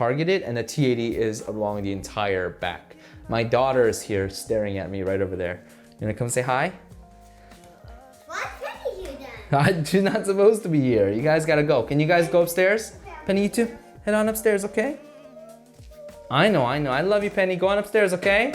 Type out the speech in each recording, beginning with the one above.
targeted, and the T80 is along the entire back. My daughter is here staring at me right over there. You wanna come say hi? Why Penny here then? She's not supposed to be here. You guys gotta go. Can you guys go upstairs? Penny, you two, head on upstairs, okay? I know. I love you, Penny. Go on upstairs, okay?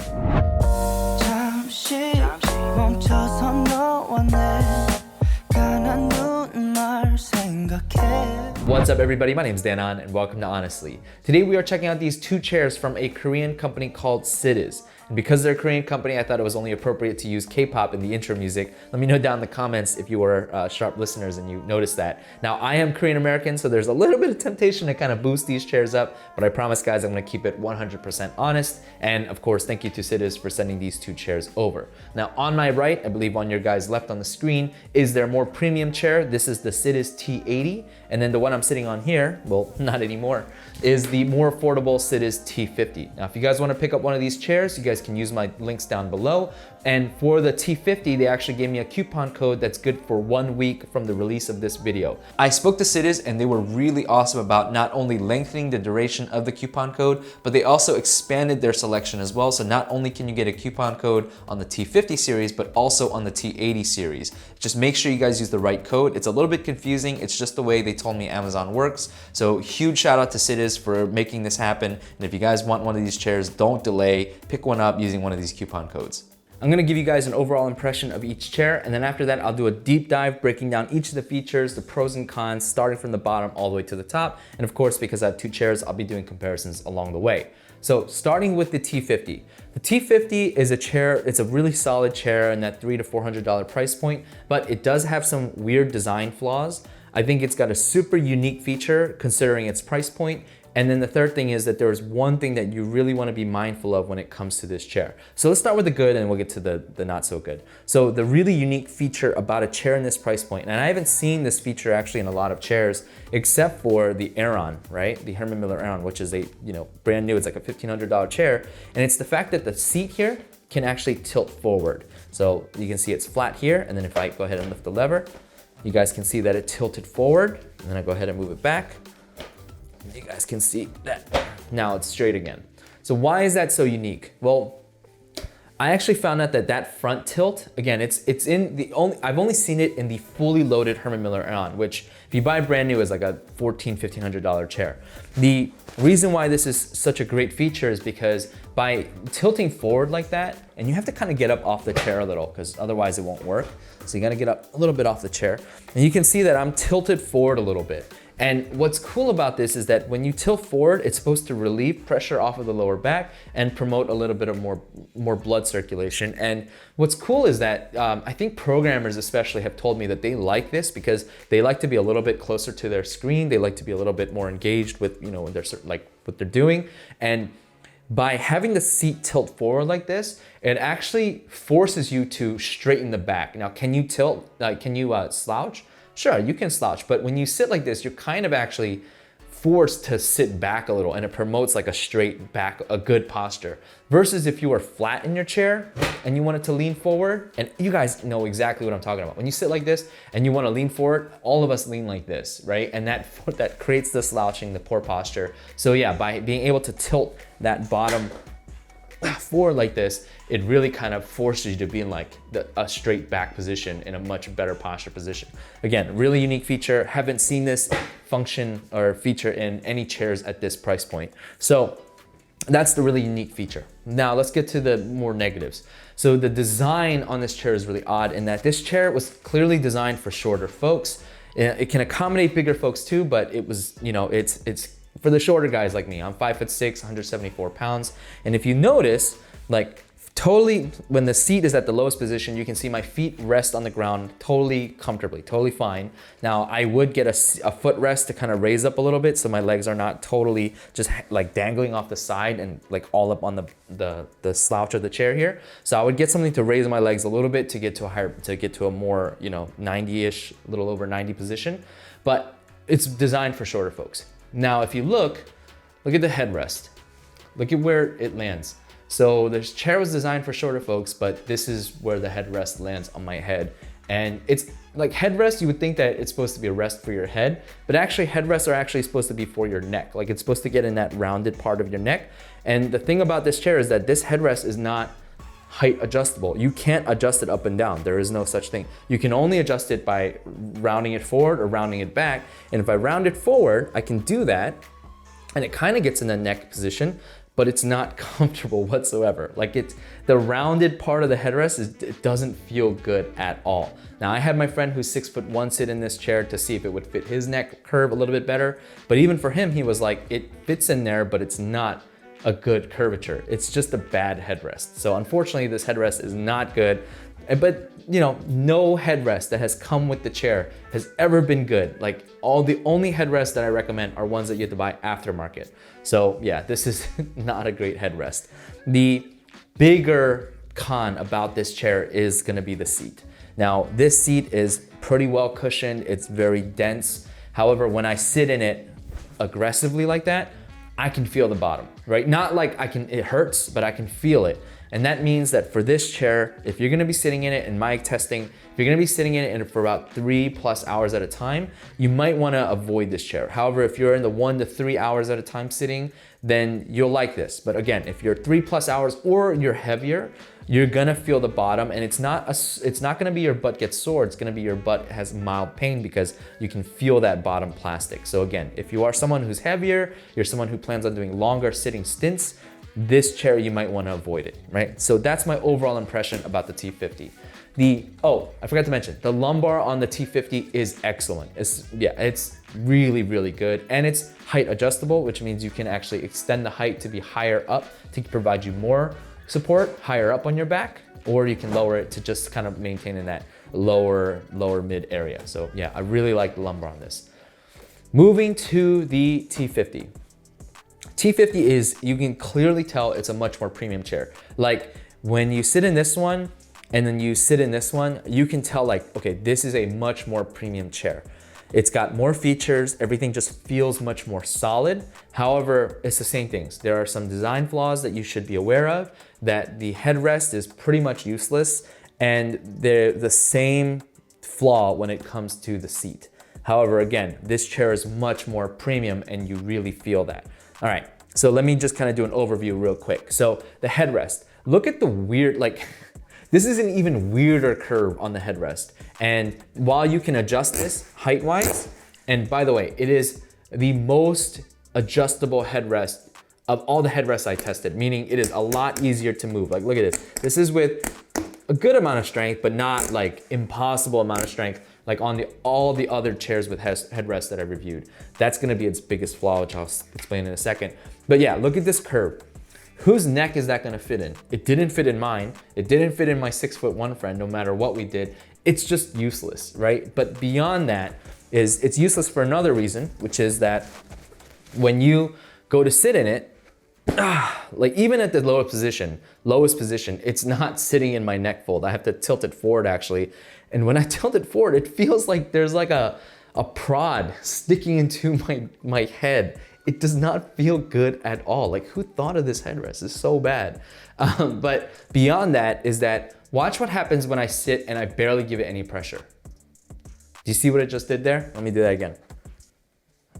What's up, everybody? My name is Danon and welcome to Ahnestly. Today we are checking out these two chairs from a Korean company called Sidiz. And because they're a Korean company, I thought it was only appropriate to use K-pop in the intro music. Let me know down in the comments if you were sharp listeners and you noticed that. Now, I am Korean American, so there's a little bit of temptation to kind of boost these chairs up, but I promise, guys, I'm gonna keep it 100% honest. And of course, thank you to Sidiz for sending these two chairs over. Now, on my right, I believe on your guys' left on the screen, is their more premium chair. This is the Sidiz T80. And then the one I'm sitting on here, well, not anymore, is the more affordable Sidiz T50. Now, if you guys wanna pick up one of these chairs, you guys can use my links down below. And for the T50, they actually gave me a coupon code that's good for 1 week from the release of this video. I spoke to Sidiz and they were really awesome about not only lengthening the duration of the coupon code, but they also expanded their selection as well. So not only can you get a coupon code on the T50 series, but also on the T80 series. Just make sure you guys use the right code. It's a little bit confusing. It's just the way they told me Amazon works. So huge shout out to Sidiz for making this happen. And if you guys want one of these chairs, don't delay. Pick one up using one of these coupon codes. I'm gonna give you guys an overall impression of each chair, and then after that, I'll do a deep dive breaking down each of the features, the pros and cons, starting from the bottom all the way to the top. And of course, because I have two chairs, I'll be doing comparisons along the way. So starting with the T50. The T50 is a chair, it's a really solid chair in that $300 to $400 price point, but it does have some weird design flaws. I think it's got a super unique feature considering its price point. And then the third thing is that there's one thing that you really want to be mindful of when it comes to this chair. So let's start with the good and we'll get to the not so good. So the really unique feature about a chair in this price point, and I haven't seen this feature actually in a lot of chairs, except for the Aeron, right? The Herman Aeron, which is a brand new, it's like a $1,500 chair. And it's the fact that the seat here can actually tilt forward. So you can see it's flat here. And then if I go ahead and lift the lever, you guys can see that it tilted forward. And then I go ahead and move it back. You guys can see that now it's straight again. So why is that so unique? Well, I actually found out that front tilt, again, it's in the I've only seen it in the fully loaded Herman Aeron, which if you buy brand new is like a $1,500 chair. The reason why this is such a great feature is because by tilting forward like that, and you have to kind of get up off the chair a little because otherwise it won't work. So you gotta get up a little bit off the chair. And you can see that I'm tilted forward a little bit. And what's cool about this is that when you tilt forward, it's supposed to relieve pressure off of the lower back and promote a little bit of more blood circulation. And what's cool is that I think programmers especially have told me that they like this because they like to be a little bit closer to their screen. They like to be a little bit more engaged with what they're doing. And by having the seat tilt forward like this, it actually forces you to straighten the back. Now, can you tilt? Can you slouch? Sure, you can slouch, but when you sit like this, you're kind of actually forced to sit back a little, and it promotes like a straight back, a good posture. Versus if you were flat in your chair and you wanted to lean forward, and you guys know exactly what I'm talking about. When you sit like this and you want to lean forward, all of us lean like this, right? And that creates the slouching, the poor posture. So yeah, by being able to tilt that bottom forward like this, it really kind of forces you to be in like a straight back position in a much better posture position. Again, really unique feature. Haven't seen this function or feature in any chairs at this price point. So that's the really unique feature. Now let's get to the more negatives. So the design on this chair is really odd in that this chair was clearly designed for shorter folks. It can accommodate bigger folks too, but it was, it's for the shorter guys like me. I'm 5'6", 174 pounds. And if you notice, like totally, when the seat is at the lowest position, you can see my feet rest on the ground totally comfortably, totally fine. Now I would get a footrest to kind of raise up a little bit so my legs are not totally just like dangling off the side and like all up on the slouch of the chair here. So I would get something to raise my legs a little bit to get to a more, 90-ish, a little over 90 position. But it's designed for shorter folks. Now, if you look at the headrest. Look at where it lands. So this chair was designed for shorter folks, but this is where the headrest lands on my head. And it's like headrest, you would think that it's supposed to be a rest for your head, but actually headrests are actually supposed to be for your neck. Like it's supposed to get in that rounded part of your neck. And the thing about this chair is that this headrest is not height adjustable. You can't adjust it up and down. There is no such thing. You can only adjust it by rounding it forward or rounding it back. And if I round it forward, I can do that. And it kind of gets in the neck position, but it's not comfortable whatsoever. Like it's the rounded part of the headrest, it doesn't feel good at all. Now I had my friend who's 6'1" sit in this chair to see if it would fit his neck curve a little bit better. But even for him, he was like, it fits in there, but it's not a good curvature. It's just a bad headrest. So unfortunately, this headrest is not good. But you know, no headrest that has come with the chair has ever been good. Like the only headrests that I recommend are ones that you have to buy aftermarket. So yeah, this is not a great headrest. The bigger con about this chair is gonna be the seat. Now, this seat is pretty well cushioned. It's very dense. However, when I sit in it aggressively like that, I can feel the bottom, right? Not like it hurts, but I can feel it. And that means that for this chair, if you're gonna be sitting in it, in my testing, if you're gonna be sitting in it for about 3+ hours at a time, you might wanna avoid this chair. However, if you're in the 1 to 3 hours at a time sitting, then you'll like this. But again, if you're 3+ hours or you're heavier, you're gonna feel the bottom, and it's not gonna be your butt gets sore, it's gonna be your butt has mild pain because you can feel that bottom plastic. So again, if you are someone who's heavier, you're someone who plans on doing longer sitting stints, this chair you might wanna avoid it, right? So that's my overall impression about the T50. I forgot to mention, the lumbar on the T50 is excellent. It's really, really good. And it's height adjustable, which means you can actually extend the height to be higher up to provide you more support higher up on your back, or you can lower it to just kind of maintain in that lower mid area. So yeah, I really like the lumbar on this. Moving to the T50. T50 is, you can clearly tell it's a much more premium chair. Like when you sit in this one and then you sit in this one, you can tell like, okay, this is a much more premium chair. It's got more features, everything just feels much more solid. However, it's the same things. There are some design flaws that you should be aware of, that the headrest is pretty much useless, and they're the same flaw when it comes to the seat. However, again, this chair is much more premium and you really feel that. All right, so let me just kind of do an overview real quick. So the headrest, look at the weird, like, this is an even weirder curve on the headrest. And while you can adjust this height-wise, and by the way, it is the most adjustable headrest of all the headrests I tested, meaning it is a lot easier to move. Like, look at this. This is with a good amount of strength, but not like impossible amount of strength, like on all the other chairs with headrests that I reviewed. That's gonna be its biggest flaw, which I'll explain in a second. But yeah, look at this curve. Whose neck is that gonna fit in? It didn't fit in mine. It didn't fit in my 6'1" friend, no matter what we did. It's just useless, right? But beyond that is it's useless for another reason, which is that when you go to sit in it, like even at the lowest position, it's not sitting in my neck fold. I have to tilt it forward actually. And when I tilt it forward, it feels like there's like a prod sticking into my head. It does not feel good at all. Like, who thought of this headrest? It's so bad. But beyond that is that, watch what happens when I sit and I barely give it any pressure. Do you see what it just did there? Let me do that again.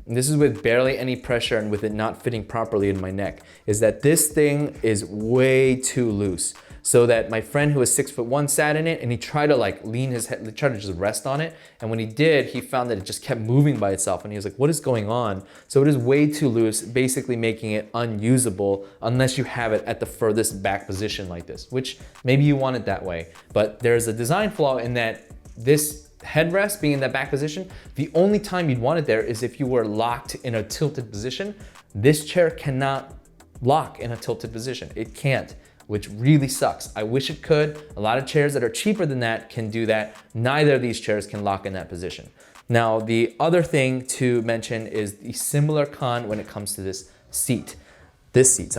And this is with barely any pressure and with it not fitting properly in my neck, is that this thing is way too loose. So that my friend who was 6'1" sat in it and he tried to like lean his head, tried to just rest on it. And when he did, he found that it just kept moving by itself. And he was like, what is going on? So it is way too loose, basically making it unusable unless you have it at the furthest back position like this, which maybe you want it that way. But there's a design flaw in that this headrest being in that back position, the only time you'd want it there is if you were locked in a tilted position. This chair cannot lock in a tilted position. It can't, which really sucks. I wish it could. A lot of chairs that are cheaper than that can do that. Neither of these chairs can lock in that position. Now, the other thing to mention is the similar con when it comes to this seat. This seat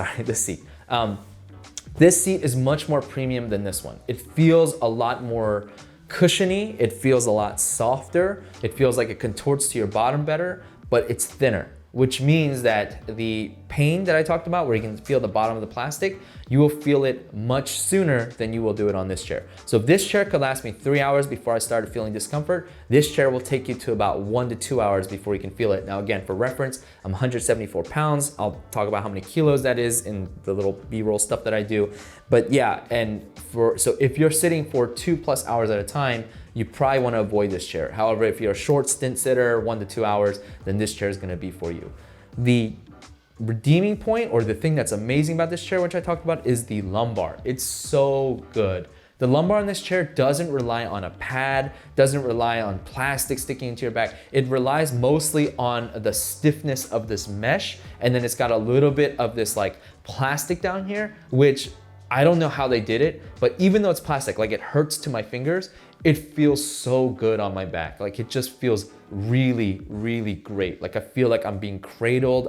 is much more premium than this one. It feels a lot more cushiony. It feels a lot softer. It feels like it contorts to your bottom better, but it's thinner, which means that the pain that I talked about, where you can feel the bottom of the plastic, you will feel it much sooner than you will do it on this chair. So if this chair could last me 3 hours before I started feeling discomfort, this chair will take you to about 1 to 2 hours before you can feel it. Now again, for reference, I'm 174 pounds. I'll talk about how many kilos that is in the little B-roll stuff that I do. But yeah, so if you're sitting for 2+ hours at a time, you probably want to avoid this chair. However, if you're a short stint sitter, 1 to 2 hours, then this chair is going to be for you. The redeeming point, or the thing that's amazing about this chair, which I talked about, is the lumbar. It's so good. The lumbar on this chair doesn't rely on a pad, doesn't rely on plastic sticking into your back. It relies mostly on the stiffness of this mesh, and then it's got a little bit of this like plastic down here, which I don't know how they did it, but even though it's plastic, like it hurts to my fingers, it feels so good on my back. Like it just feels really, really great. Like I feel like I'm being cradled.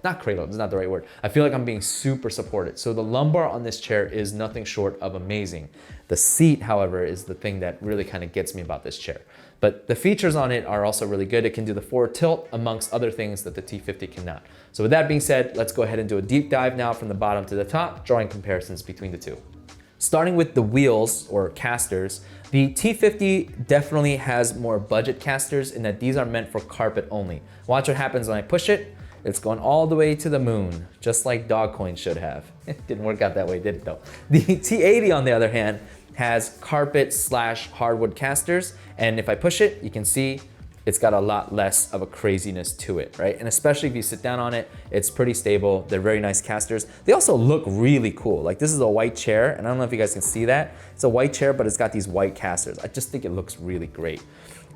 Not cradled, it's not the right word. I feel like I'm being super supported. So the lumbar on this chair is nothing short of amazing. The seat, however, is the thing that really kind of gets me about this chair. But the features on it are also really good. It can do the forward tilt amongst other things that the T50 cannot. So with that being said, let's go ahead and do a deep dive now from the bottom to the top, drawing comparisons between the two. Starting with the wheels or casters, the T50 definitely has more budget casters in that these are meant for carpet only. Watch what happens when I push it. It's going all the way to the moon, just like dog coins should have. It didn't work out that way, did it though? The T80 on the other hand has carpet / hardwood casters, and if I push it, you can see it's got a lot less of a craziness to it, right? And especially if you sit down on it, it's pretty stable. They're very nice casters. They also look really cool. Like this is a white chair, and I don't know if you guys can see that. It's a white chair, but it's got these white casters. I just think it looks really great.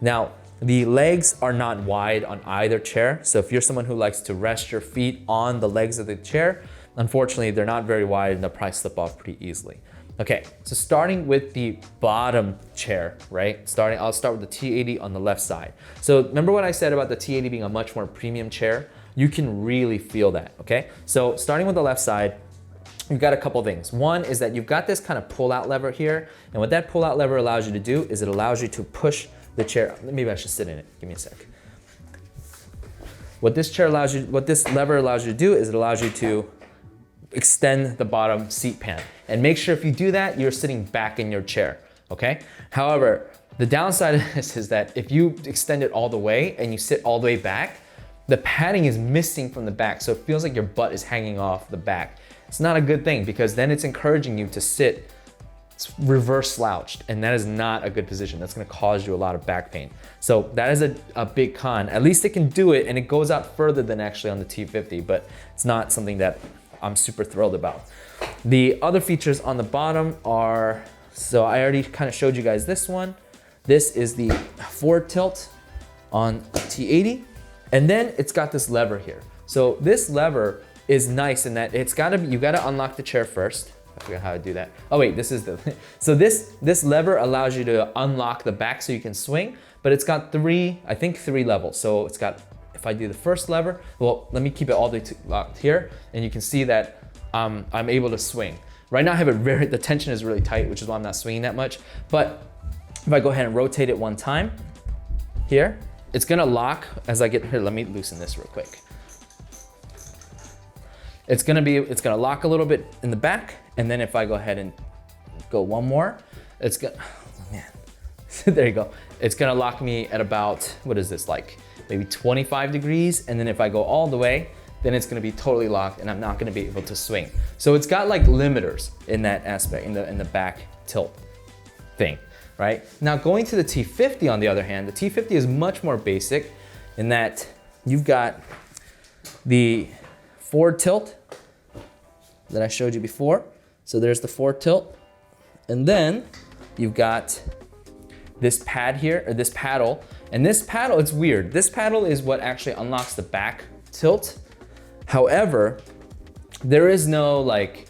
Now, the legs are not wide on either chair. So if you're someone who likes to rest your feet on the legs of the chair, unfortunately, they're not very wide and they'll probably slip off pretty easily. Okay, so starting with the bottom chair, right? I'll start with the T80 on the left side. So remember what I said about the T80 being a much more premium chair? You can really feel that, okay? So starting with the left side, you've got a couple things. One is that you've got this kind of pull-out lever here, and what that pull-out lever allows you to do is it allows you to push the chair. Maybe I should sit in it. Give me a sec. What this lever allows you to do is it allows you to extend the bottom seat pan. And make sure if you do that, you're sitting back in your chair, okay? However, the downside of this is that if you extend it all the way and you sit all the way back, the padding is missing from the back, so it feels like your butt is hanging off the back. It's not a good thing because then it's encouraging you to sit reverse slouched, and that is not a good position. That's gonna cause you a lot of back pain. So that is a big con. At least it can do it, and it goes out further than actually on the T50, but it's not something that I'm super thrilled about. The other features on the bottom are, so I already kind of showed you guys this one. This is the forward tilt on T80, and then it's got this lever here. So this lever is nice in that you gotta unlock the chair first. I forgot how to do that. Oh wait, this is so this lever allows you to unlock the back so you can swing, but it's got I think three levels. So it's got, if I do the first lever, well, let me keep it all the way locked here, and you can see that I'm able to swing. Right now I have it the tension is really tight, which is why I'm not swinging that much. But if I go ahead and rotate it one time, here, it's gonna lock as I get, here, let me loosen this real quick. It's gonna lock a little bit in the back, and then if I go ahead and go one more, it's gonna, oh man, there you go. It's gonna lock me at about, what is this, like maybe 25 degrees, and then if I go all the way, then it's gonna be totally locked and I'm not gonna be able to swing. So it's got like limiters in that aspect, in the back tilt thing, right? Now going to the T50 on the other hand, the T50 is much more basic in that you've got the forward tilt that I showed you before. So there's the forward tilt, and then you've got this pad here, or this paddle, and this paddle, it's weird. This paddle is what actually unlocks the back tilt. However, there is no like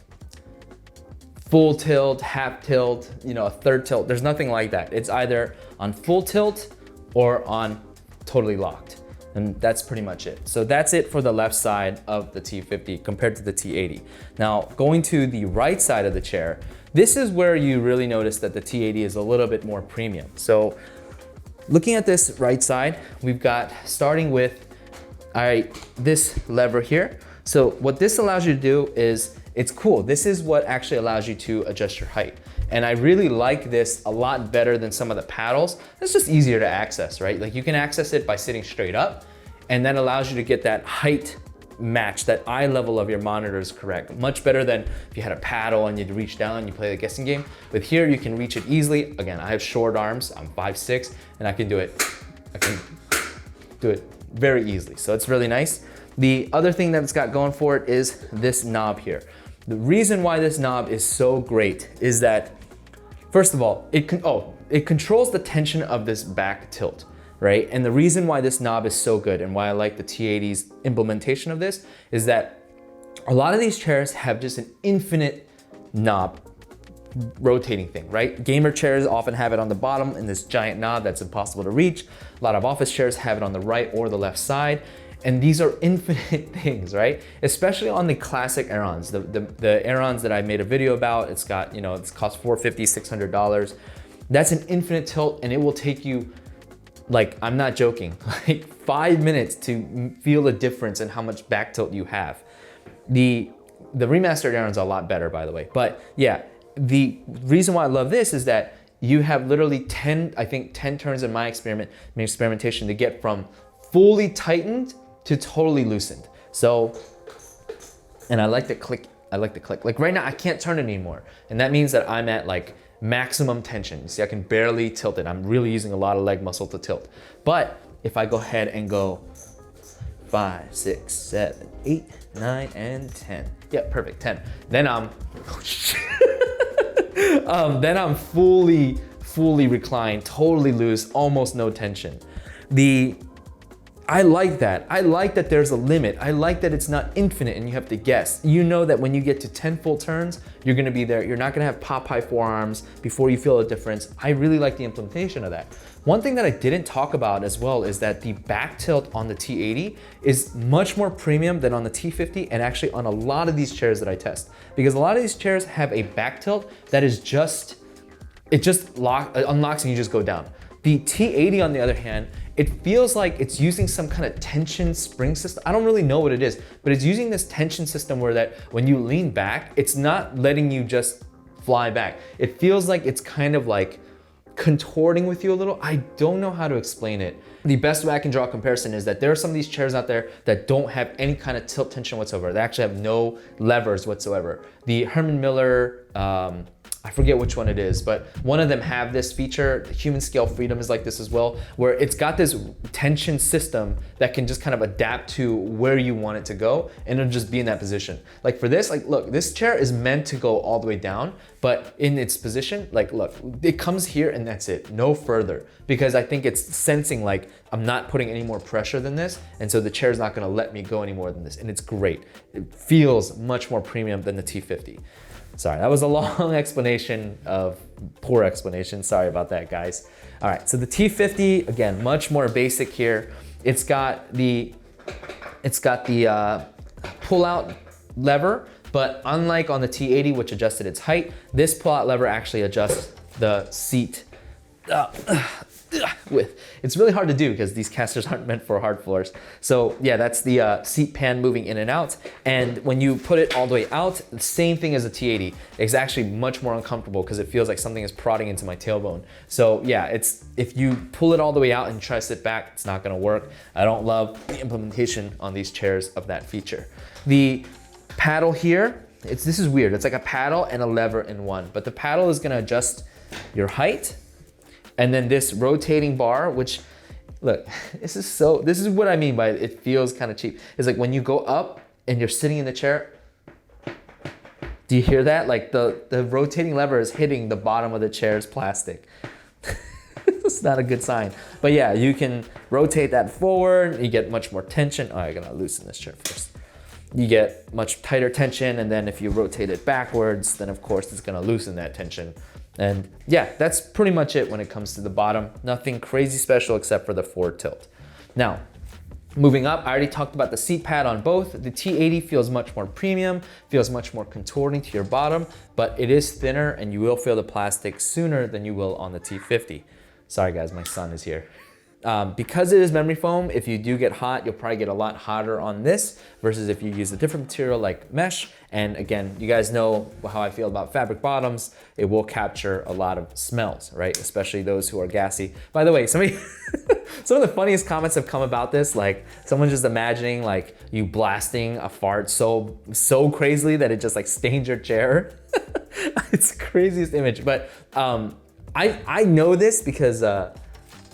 full tilt, half tilt, a third tilt. There's nothing like that. It's either on full tilt or on totally locked. And that's pretty much it. So that's it for the left side of the T50 compared to the T80. Now, going to the right side of the chair, this is where you really notice that the T80 is a little bit more premium. So looking at this right side, we've got, starting with All right, this lever here. So what this allows you to do is, it's cool. This is what actually allows you to adjust your height. And I really like this a lot better than some of the paddles. It's just easier to access, right? Like you can access it by sitting straight up, and that allows you to get that height match, that eye level of your monitor is correct. Much better than if you had a paddle and you'd reach down and you play the guessing game. With here, you can reach it easily. Again, I have short arms, I'm 5'6", and I can do it very easily. So it's really nice. The other thing that it's got going for it is this knob here. The reason why this knob is so great is that, first of all, it controls the tension of this back tilt, right? And the reason why this knob is so good and why I like the T80's implementation of this is that a lot of these chairs have just an infinite knob rotating thing, right? Gamer chairs often have it on the bottom in this giant knob that's impossible to reach. A lot of office chairs have it on the right or the left side. And these are infinite things, right? Especially on the classic Ahrons, the Ahrons that I made a video about. It's got, you know, it's cost $450, $600. That's an infinite tilt, and it will take you, like, I'm not joking, like 5 minutes to feel the difference in how much back tilt you have. The remastered Ahrons are a lot better, by the way. But yeah, the reason why I love this is that you have literally 10 turns in my experimentation to get from fully tightened to totally loosened. So, and I like the click. Like right now, I can't turn it anymore. And that means that I'm at like maximum tension. You see, I can barely tilt it. I'm really using a lot of leg muscle to tilt. But if I go ahead and go 5, 6, 7, 8, 9, and 10. Yeah, perfect, 10. Then I'm, then I'm fully reclined, totally loose, almost no tension. I like that. I like that there's a limit. I like that it's not infinite and you have to guess. You know that when you get to 10 full turns, you're gonna be there. You're not gonna have Popeye forearms before you feel a difference. I really like the implementation of that. One thing that I didn't talk about as well is that the back tilt on the T80 is much more premium than on the T50 and actually on a lot of these chairs that I test. Because a lot of these chairs have a back tilt that is just, it unlocks and you just go down. The T80 on the other hand, it feels like it's using some kind of tension spring system. I don't really know what it is, but it's using this tension system where that when you lean back, it's not letting you just fly back. It feels like it's kind of like contorting with you a little. I don't know how to explain it. The best way I can draw a comparison is that there are some of these chairs out there that don't have any kind of tilt tension whatsoever. They actually have no levers whatsoever. The Herman Miller, I forget which one it is, but one of them have this feature. The Human Scale Freedom is like this as well, where it's got this tension system that can just kind of adapt to where you want it to go, and it'll just be in that position. Like for this, like look, this chair is meant to go all the way down, but in its position, like look, it comes here and that's it, no further, because I think it's sensing like I'm not putting any more pressure than this, and so the chair is not gonna let me go any more than this, and it's great. It feels much more premium than the T50. Sorry, that was a long explanation of poor explanation. Sorry about that, guys. All right, so the T50, again, much more basic here. It's got the pull-out lever, but unlike on the T80, which adjusted its height, this pull-out lever actually adjusts the seat width. It's really hard to do because these casters aren't meant for hard floors. So yeah, that's the seat pan moving in and out. And when you put it all the way out, the same thing as the T80. It's actually much more uncomfortable because it feels like something is prodding into my tailbone. So yeah, if you pull it all the way out and try to sit back, it's not gonna work. I don't love the implementation on these chairs of that feature. The paddle here, this is weird. It's like a paddle and a lever in one, but the paddle is gonna adjust your height. And then this rotating bar, which, look, this is what I mean by it feels kind of cheap. It's like when you go up and you're sitting in the chair, do you hear that? Like the rotating lever is hitting the bottom of the chair's plastic. It's not a good sign. But yeah, you can rotate that forward, you get much more tension. Oh, I gotta loosen this chair first. You get much tighter tension, and then if you rotate it backwards, then of course it's gonna loosen that tension. And yeah, that's pretty much it when it comes to the bottom. Nothing crazy special except for the forward tilt. Now, moving up, I already talked about the seat pad on both. The T80 feels much more premium, feels much more contorting to your bottom, but it is thinner and you will feel the plastic sooner than you will on the T50. Sorry guys, my son is here. Because it is memory foam, if you do get hot, you'll probably get a lot hotter on this versus if you use a different material like mesh. And again, you guys know how I feel about fabric bottoms. It will capture a lot of smells, right? Especially those who are gassy. By the way, some of the funniest comments have come about this, like someone just imagining like you blasting a fart so crazily that it just like stains your chair. It's the craziest image, but I know this because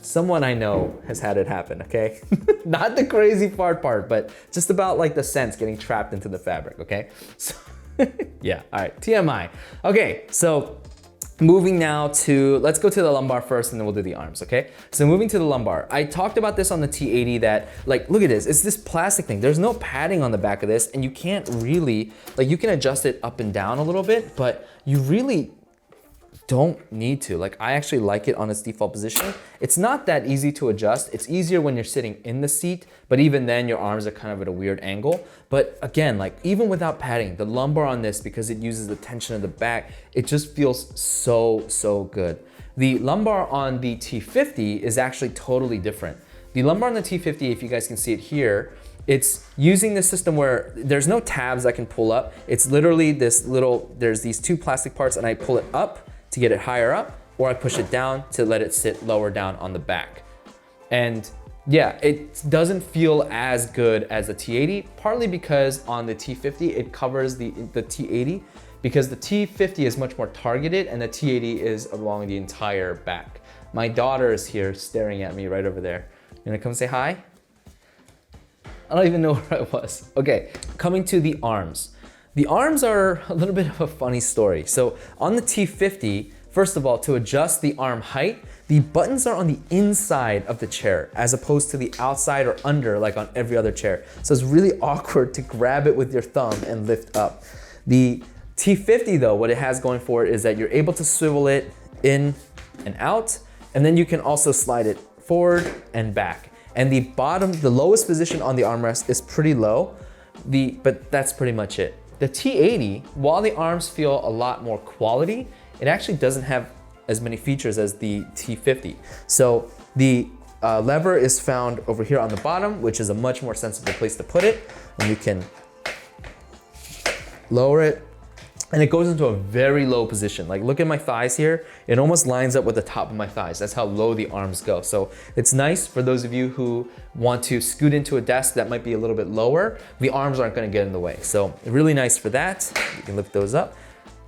someone I know has had it happen, okay? Not the crazy fart part, but just about like the scents getting trapped into the fabric, okay? So, yeah, all right, TMI. Okay, so moving now to, let's go to the lumbar first and then we'll do the arms, okay? So moving to the lumbar, I talked about this on the T80 that, like, look at this, it's this plastic thing. There's no padding on the back of this and you can't really, like you can adjust it up and down a little bit, but you really don't need to. Like, I actually like it on its default position. It's not that easy to adjust. It's easier when you're sitting in the seat, but even then your arms are kind of at a weird angle. But again, like even without padding, the lumbar on this, because it uses the tension of the back, it just feels so good. The lumbar on the T50 is actually totally different. The lumbar on the T50, if you guys can see it here, it's using the system where there's no tabs I can pull up. It's literally this little, there's these two plastic parts and I pull it up to get it higher up, or I push it down to let it sit lower down on the back. And yeah, it doesn't feel as good as the T80, partly because on the T50, it covers the T80, because the T50 is much more targeted and the T80 is along the entire back. My daughter is here staring at me right over there. You wanna come say hi? I don't even know where I was. Okay, coming to the arms. The arms are a little bit of a funny story. So on the T50, first of all, to adjust the arm height, the buttons are on the inside of the chair as opposed to the outside or under like on every other chair. So it's really awkward to grab it with your thumb and lift up. The T50 though, what it has going for it is that you're able to swivel it in and out, and then you can also slide it forward and back. And the bottom, the lowest position on the armrest is pretty low, but that's pretty much it. The T80, while the arms feel a lot more quality, it actually doesn't have as many features as the T50. So the lever is found over here on the bottom, which is a much more sensible place to put it. And you can lower it, and it goes into a very low position. Like look at my thighs here. It almost lines up with the top of my thighs. That's how low the arms go. So it's nice for those of you who want to scoot into a desk that might be a little bit lower. The arms aren't gonna get in the way. So really nice for that. You can lift those up.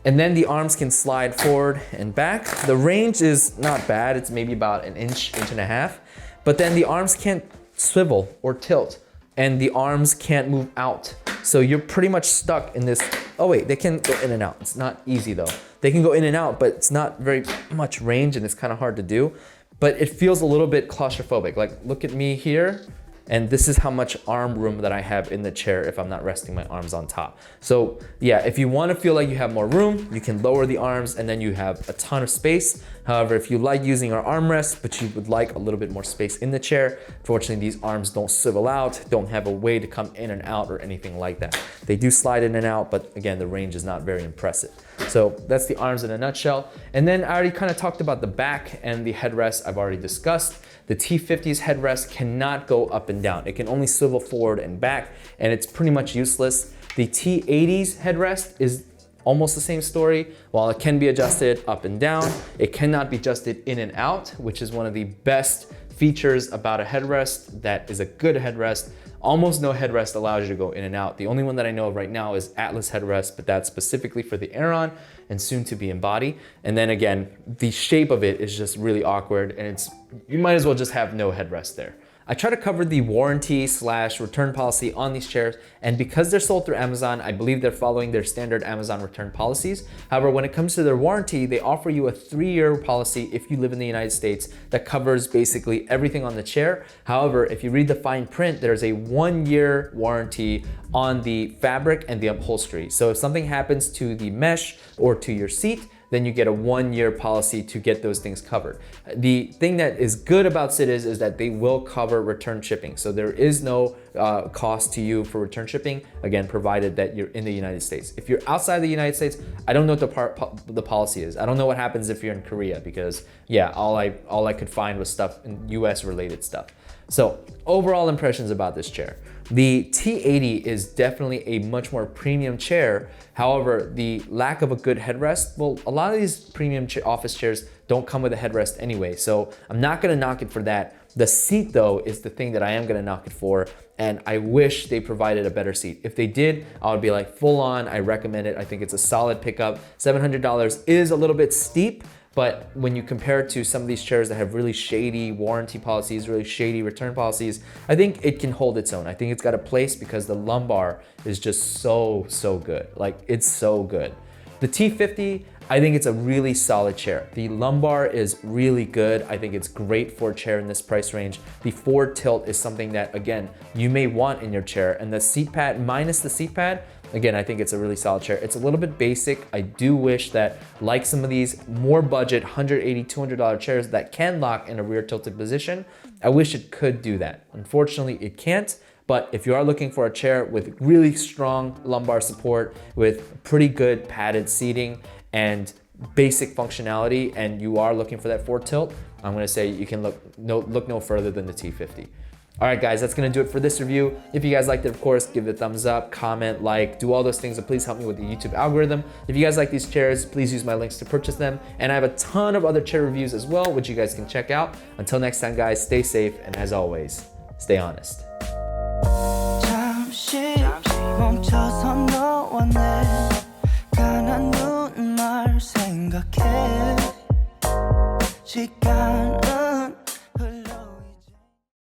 And then the arms can slide forward and back. The range is not bad. It's maybe about an inch and a half. But then the arms can't swivel or tilt, and the arms can't move out. So you're pretty much stuck in this. Oh wait, they can go in and out. It's not easy though. They can go in and out, but it's not very much range and it's kind of hard to do. But it feels a little bit claustrophobic. Like look at me here, and this is how much arm room that I have in the chair if I'm not resting my arms on top. So yeah, if you want to feel like you have more room, you can lower the arms and then you have a ton of space. However, if you like using our armrest, but you would like a little bit more space in the chair, fortunately these arms don't swivel out, don't have a way to come in and out or anything like that. They do slide in and out, but again, the range is not very impressive. So that's the arms in a nutshell. And then I already kind of talked about the back and the headrest I've already discussed. The T50's headrest cannot go up and down. It can only swivel forward and back, and it's pretty much useless. The T80's headrest is almost the same story. While it can be adjusted up and down, it cannot be adjusted in and out, which is one of the best features about a headrest that is a good headrest. Almost no headrest allows you to go in and out. The only one that I know of right now is Atlas headrest, but that's specifically for the Aeron and soon to be in body. And then again, the shape of it is just really awkward, and you might as well just have no headrest there. I try to cover the warranty/return policy on these chairs, and because they're sold through Amazon, I believe they're following their standard Amazon return policies. However, when it comes to their warranty, they offer you a 3-year policy if you live in the United States that covers basically everything on the chair. However, if you read the fine print, there's a 1-year warranty on the fabric and the upholstery. So if something happens to the mesh or to your seat, then you get a 1-year policy to get those things covered. The thing that is good about Sidiz is that they will cover return shipping. So there is no cost to you for return shipping, again, provided that you're in the United States. If you're outside the United States, I don't know what the policy is. I don't know what happens if you're in Korea, because yeah, all I could find was stuff in US related stuff. So overall impressions about this chair. The T80 is definitely a much more premium chair. However, the lack of a good headrest, well, a lot of these premium office chairs don't come with a headrest anyway, so I'm not gonna knock it for that. The seat though is the thing that I am gonna knock it for, and I wish they provided a better seat. If they did, I would be like full on, I recommend it. I think it's a solid pickup. $700 is a little bit steep, but when you compare it to some of these chairs that have really shady warranty policies, really shady return policies, I think it can hold its own. I think it's got a place because the lumbar is just so good. Like, it's so good. The T50, I think it's a really solid chair. The lumbar is really good. I think it's great for a chair in this price range. The forward tilt is something that, again, you may want in your chair. And the seat pad, minus the seat pad, again, I think it's a really solid chair. It's a little bit basic. I do wish that, like some of these more budget $180, $200 chairs that can lock in a rear tilted position, I wish it could do that. Unfortunately, it can't. But if you are looking for a chair with really strong lumbar support, with pretty good padded seating and basic functionality, and you are looking for that forward tilt, I'm gonna say you can look no further than the T50. All right, guys, that's gonna do it for this review. If you guys liked it, of course, give it a thumbs up, comment, like, do all those things, and please help me with the YouTube algorithm. If you guys like these chairs, please use my links to purchase them. And I have a ton of other chair reviews as well, which you guys can check out. Until next time, guys, stay safe, and as always, stay honest. 멈춰서 너와 내 가난 눈말 생각해 시간